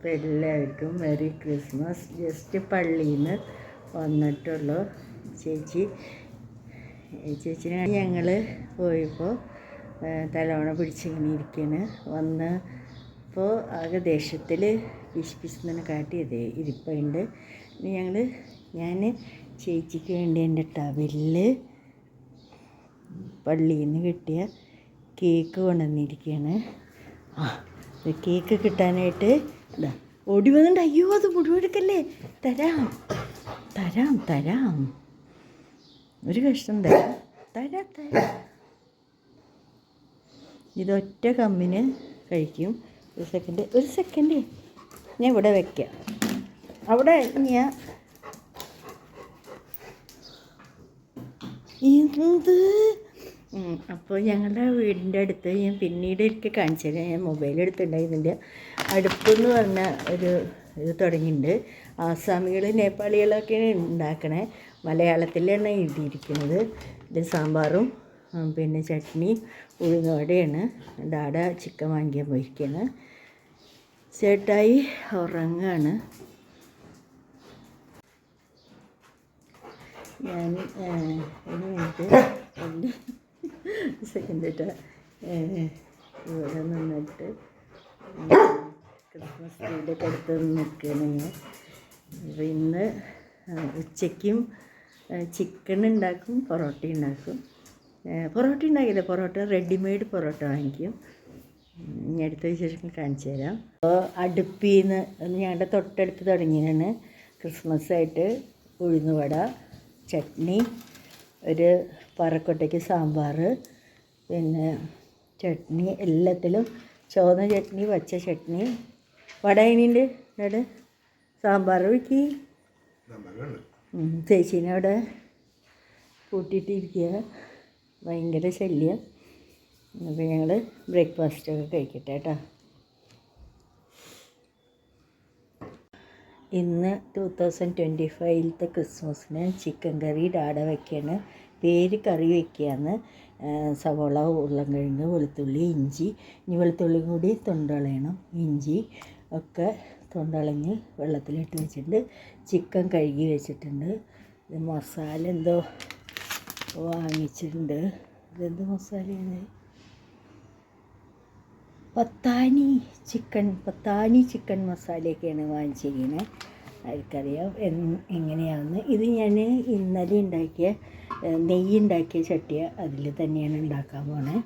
അപ്പോൾ എല്ലാവർക്കും merry Christmas. Just പള്ളിയിൽ നിന്ന് വന്നിട്ടുള്ളൂ. ചേച്ചിനെ ഞങ്ങൾ പോയപ്പോൾ തലവണ പിടിച്ചിങ്ങനെ ഇരിക്കുകയാണ്. വന്നപ്പോൾ ആകെ ദേഷ്യത്തിൽ പിശിപ്പിച്ചെന്നെ കാട്ടിയത് ഇരിപ്പുണ്ട്. ഞാൻ ചേച്ചിക്ക് വേണ്ടി എൻ്റെ ടവലിൽ പള്ളിയിൽ നിന്ന് കിട്ടിയ കേക്ക് കൊണ്ടുവന്നിരിക്കുകയാണ്. കേക്ക് കിട്ടാനായിട്ട് ഇതാ ഓടി വന്നിട്ട്, അയ്യോ അത് മുഴുവൻ എടുക്കല്ലേ, തരാം ഒരു കഷ്ണം തരാം. ഇതൊറ്റ കമ്മിന് കഴിക്കും. ഒരു സെക്കൻഡ് ഞാൻ ഇവിടെ വയ്ക്കാം. അവിടെ ഞാൻ എന്ത് അപ്പോൾ ഞങ്ങളുടെ വീടിൻ്റെ അടുത്ത് ഞാൻ പിന്നീട് എനിക്ക് കാണിച്ചു തരാം. ഞാൻ മൊബൈൽ എടുത്തിട്ടുണ്ടായിരുന്നില്ല. അടുപ്പെന്ന് പറഞ്ഞ ഒരു ഇത് തുടങ്ങിയിട്ടുണ്ട്. ആസാമികൾ നേപ്പാളികളൊക്കെയാണ് ഉണ്ടാക്കണേ. മലയാളത്തിലാണ് എഴുതിയിരിക്കുന്നത്. ഇത് സാമ്പാറും പിന്നെ ചട്നി ഉഴുന്നുവടയാണ്. ഡാഡ ചിക്കൻ വാങ്ങിക്കാൻ പോയിരിക്കുകയാണ്. ചേട്ടായി ഉറങ്ങാണ്. ഞാൻ ഒരു മിനിറ്റ് സെക്കൻഡ് ഇവിടെ നിന്നിട്ട് ക്രിസ്മസ് ട്രീയുടെ അടുത്ത് നിൽക്കുകയാണ് ഞാൻ. അപ്പോൾ ഇന്ന് ഉച്ചയ്ക്കും ചിക്കൻ ഉണ്ടാക്കും, പൊറോട്ട ഉണ്ടാക്കും. പൊറോട്ട റെഡിമെയ്ഡ് പൊറോട്ട വാങ്ങിക്കും. ഇനി അടുത്ത വിശേഷം കാണിച്ചു തരാം. അപ്പോൾ അടുപ്പിൽ നിന്ന് ഞങ്ങളുടെ തൊട്ടടുത്ത് തുടങ്ങിയതാണ് ക്രിസ്മസ് ആയിട്ട്. ഉഴുന്നുവട, ചട്നി, ഒരു പറക്കൊട്ടയ്ക്ക് സാമ്പാർ, പിന്നെ ചട്നി, എല്ലാത്തിലും ചുവന്ന ചട്നി, പച്ച ചട്നി, വട അതിനുണ്ട്. അവിടെ സാമ്പാർ വയ്ക്കി ചേച്ചീനെ അവിടെ കൂട്ടിയിട്ടിരിക്കുക. ഭയങ്കര ശല്യം. അപ്പോൾ ഞങ്ങൾ ബ്രേക്ക്ഫാസ്റ്റൊക്കെ കഴിക്കട്ടെ കേട്ടോ. ഇന്ന് 2025 ക്രിസ്മസിന് ചിക്കൻ കറി ഡാഡ വയ്ക്കുകയാണ്. പേര് കറി വയ്ക്കുകയാണ്. സവോള, ഉരുളൻകിഴങ്ങ്, വെളുത്തുള്ളി, ഇഞ്ചി. ഇനി വെളുത്തുള്ളിയും കൂടി തൊണ്ടളയണം. ഇഞ്ചി ഒക്കെ തൊണ്ടളഞ്ഞ് വെള്ളത്തിലിട്ട് വെച്ചിട്ടുണ്ട്. ചിക്കൻ കഴുകി വെച്ചിട്ടുണ്ട്. ഇത് മസാല എന്തോ വാങ്ങിച്ചിട്ടുണ്ട്. ഇതെന്ത് മസാലയാണ്? പത്താനി ചിക്കൻ മസാലയൊക്കെയാണ് വാങ്ങിച്ചിരിക്കുന്നത്. ആർക്കറിയാം എങ്ങനെയാണെന്ന്. ഇത് ഞാൻ ഇന്നലെ ഉണ്ടാക്കിയ നെയ്യ് ഉണ്ടാക്കിയ ചട്ടിയ അതിൽ തന്നെയാണ് ഉണ്ടാക്കാൻ പോണേ.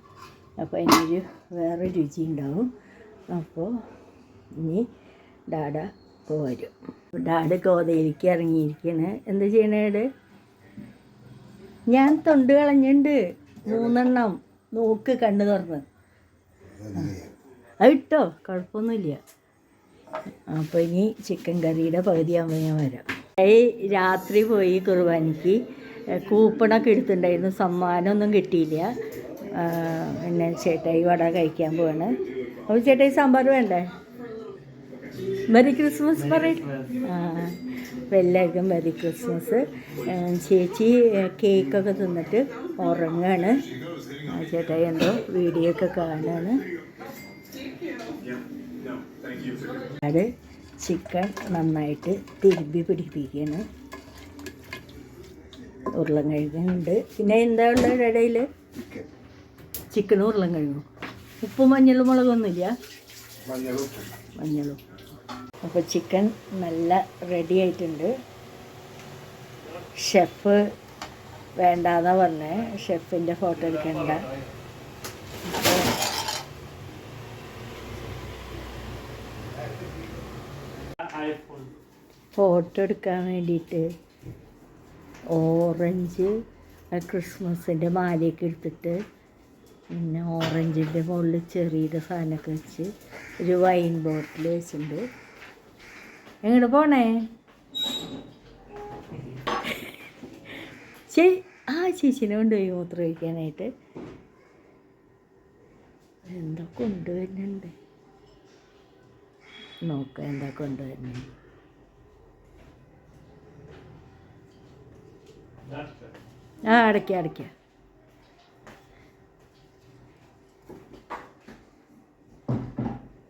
അപ്പോൾ അതിനൊരു വേറെ രുചി ഉണ്ടാവും. അപ്പോൾ ഇനി ഡാഡ പോരും. ഡാഡ ഗോതയിലേക്ക് ഇറങ്ങിയിരിക്കുകയാണ്. എന്താ ചെയ്യണേട്? ഞാൻ തൊണ്ട് കളഞ്ഞിട്ടുണ്ട് 3 നോക്ക് കണ്ണ് തുറന്ന്. അത് ഇട്ടോ, കുഴപ്പമൊന്നുമില്ല. അപ്പോൾ ഇനി ചിക്കൻ കറിയുടെ പകുതിയാകുമ്പോൾ ഞാൻ വരാം. രാത്രി പോയി കുർബാനയ്ക്ക് കൂപ്പണൊക്കെ എടുത്തിട്ടുണ്ടായിരുന്നു. സമ്മാനമൊന്നും കിട്ടിയില്ല. പിന്നെ ചേട്ടായി വട കഴിക്കാൻ പോവാണ്. അപ്പോൾ ചേട്ടായി സാമ്പാർ വേണ്ടേ? മെറി ക്രിസ്മസ് പറയും. അപ്പോൾ എല്ലാവർക്കും മെറി ക്രിസ്മസ്. ചേച്ചി കേക്കൊക്കെ തിന്നിട്ട് ഉറങ്ങാണ്. ചേട്ടായി എന്തോ വീഡിയോ ഒക്കെ കാണുകയാണ്. അത് ചിക്കൻ നന്നായിട്ട് തിരുമ്പി പിടിപ്പിക്കുകയാണ്. ഉരുളൻകിഴങ്ങുണ്ട്. പിന്നെ എന്താ ഉള്ളത് ഇടയിൽ? ചിക്കനും ഉരുളൻകിഴങ്ങും. ഉപ്പും മഞ്ഞളും മുളകൊന്നുമില്ല. മഞ്ഞളും. അപ്പോൾ ചിക്കൻ നല്ല റെഡി ആയിട്ടുണ്ട്. ഷെഫ് വേണ്ടാന്നാ പറഞ്ഞേ. ഷെഫിൻ്റെ ഫോട്ടോ എടുക്കണ്ട. ഫോട്ടോ എടുക്കാൻ വേണ്ടിയിട്ട് ഓറഞ്ച് ക്രിസ്മസിൻ്റെ മാലയൊക്കെ എടുത്തിട്ട്, പിന്നെ ഓറഞ്ചിൻ്റെ മുകളിൽ ചെറിയൊരു സാധനമൊക്കെ വെച്ച് ഒരു വൈൻ ബോട്ടിൽ വെച്ചിട്ടുണ്ട്. എങ്ങോട്ട് പോണേ? ചേച്ചിനെ കൊണ്ടുപോയി മൂത്രം ഒഴിക്കാനായിട്ട്. എന്താ കൊണ്ടുവരുന്നുണ്ട് നോക്കാം. എന്താ കൊണ്ടുവരുന്നത്? അടയ്ക്ക.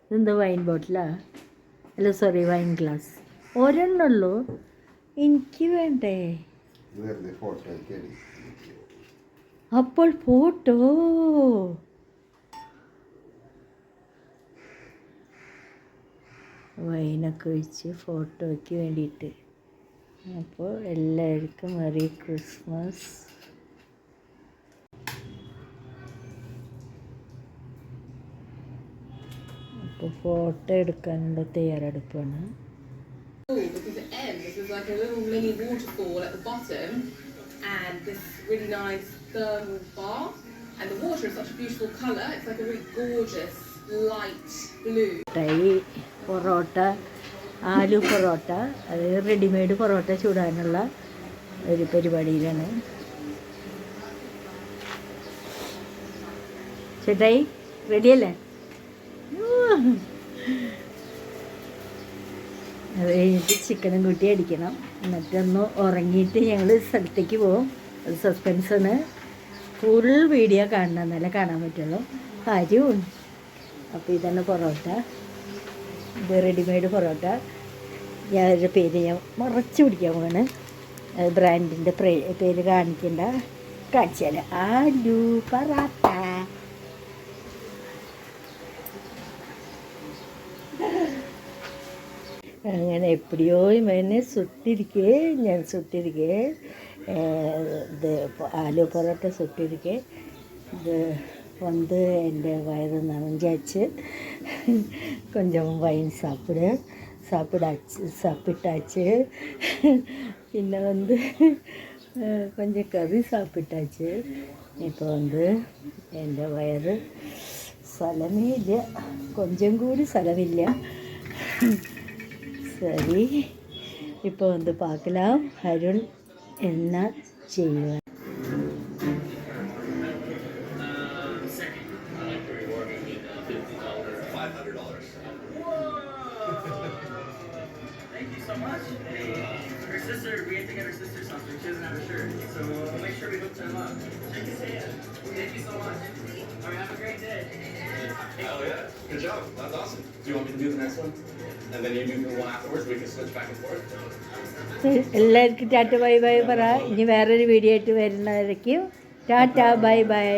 ഇതെന്താ വൈൻ ബോട്ടിലാ? അല്ല സോറി വൈൻ ഗ്ലാസ്. ഒരെണ്ണുള്ളൂ, എനിക്ക് വേണ്ടേ? അപ്പോൾ ഫോട്ടോ വൈനൊക്കെ ഒഴിച്ച് ഫോട്ടോയ്ക്ക് വേണ്ടിയിട്ട്. അപ്പോൾ എല്ലാവർക്കും മെറി ക്രിസ്മസ്. അപ്പോൾ ഫോട്ടോ എടുക്കാനുള്ള തയ്യാറെടുപ്പാണ്. Because it ends, there's like a little mini waterfall at the bottom and this really nice thermal bath, and the water is such a beautiful colour. It's like a really gorgeous light blue. Parotta, aloo parotta, അത് readymade parotta ചൂടാനുള്ള ഒരു പരിപാടിയിലാണ്. ചേട്ടായി റെഡിയല്ലേ? അത് കഴിഞ്ഞിട്ട് ചിക്കനും കൂട്ടി അടിക്കണം. എന്നിട്ടൊന്ന് ഉറങ്ങിയിട്ട് ഞങ്ങൾ സ്ഥലത്തേക്ക് പോകും. അത് സസ്പെൻസാണ്. ഫുൾ വീഡിയോ കാണണം, എന്നാലേ കാണാൻ പറ്റുള്ളൂ. കാര്യവും. അപ്പോൾ ഇതാണ് പൊറോട്ട. ഇത് റെഡിമെയ്ഡ് പൊറോട്ട. ഞാനൊരു പേര് ഞാൻ മറച്ച് പിടിക്കാൻ പോവാണ്. ബ്രാൻഡിൻ്റെ പേര് കാണിക്കണ്ട, കാണിച്ചാൽ ആലു പൊറോട്ട. അങ്ങനെ എപ്പോഴോ എന്നെ സുട്ടിരിക്കേ ഇത് ആലു പൊറോട്ട സുട്ടിരിക്കേ ഇത് வந்து എൻ്റെ வயிறு நனைஞ்சாச்சு. கொஞ்சம் வைன் சாப்பிட்டாச்சு. പിന്നെ வந்து கொஞ்சம் கறி சாப்பிட்டாச்சு. இப்போ வந்து എൻ്റെ വയറ് സ്ഥലമേ ഇല്ല, கொஞ்சம் കൂടി സ്ഥലമില്ല. சரி, இப்போ வந்து பார்க்கலாம் அருண் என்ன செய்வார். Thank you so much. Her sister, we had to get her sister something. She doesn't have a shirt, so we'll make sure we hook them up. Check his hand. Thank you so much. All right, have a great day. Hell yeah. Good job. That's awesome. Do you want me to do the next one? And then you do the one afterwards? We can switch back and forth? എല്ലാവർക്കും Tata bye bye പറ. ഇനി വേറൊരു video ആയിട്ട് വരുന്നതായിരിക്കും. Tata bye bye.